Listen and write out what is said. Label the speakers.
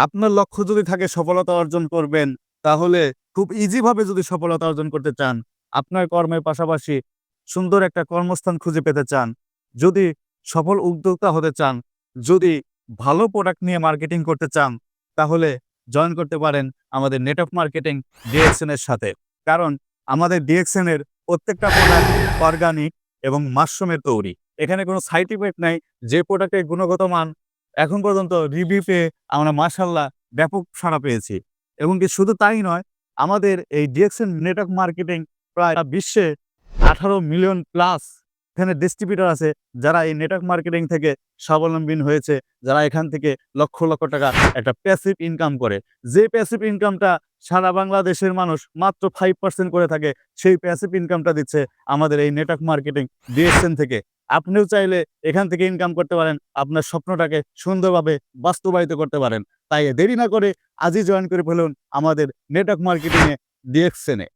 Speaker 1: আপনার লক্ষ্য যদি থাকে সফলতা অর্জন করবেন, তাহলে খুব ইজি ভাবে যদি সফলতা অর্জন করতে চান, আপনার কর্মের পাশাপাশি সুন্দর একটা কর্মস্থান খুঁজে পেতে চান, যদি সফল উদ্যোক্তা হতে চান, যদি ভালো প্রোডাক্ট নিয়ে মার্কেটিং করতে চান, তাহলে জয়েন করতে পারেন আমাদের নেটওয়ার্ক মার্কেটিং ডিএক্সএন এর সাথে। কারণ আমাদের ডিএক্সএন এর প্রত্যেকটা প্রোডাক্ট অর্গানিক এবং মাশরুমের তৈরি। এখানে কোনো সাইড ইফেক্ট নাই। যে প্রোডাক্টের গুণগত মান এখন পর্যন্ত রিভিউ পেয়ে আমরা মাশাআল্লাহ ব্যাপক সাড়া পেয়েছি। এবং কি শুধু তাই নয়, আমাদের এই ডিএক্সএন নেটওয়ার্ক মার্কেটিং প্রায় বিশ্বে 18 মিলিয়ন প্লাস এখানে ডিস্ট্রিবিউটর আছে, যারা এই নেটওয়ার্ক মার্কেটিং থেকে স্বাবলম্বী হয়েছে, যারা এখান থেকে লক্ষ, লক্ষ টাকা একটা প্যাসিভ ইনকাম করে। যে প্যাসিভ ইনকামটা সারা বাংলাদেশের মানুষ মাত্র 5% করে থাকে, সেই প্যাসিভ ইনকামটা দিচ্ছে আমাদের এই নেটওয়ার্ক মার্কেটিং ডিএক্সএন থেকে। আপনিও চাইলে এখান থেকে ইনকাম করতে পারেন, আপনার স্বপ্নটাকে সুন্দরভাবে বাস্তবায়িত করতে পারেন। তাই দেরি না করে আজই জয়েন করে ফেলুন আমাদের নেটওয়ার্ক মার্কেটিং এ ডিএক্সএন এ।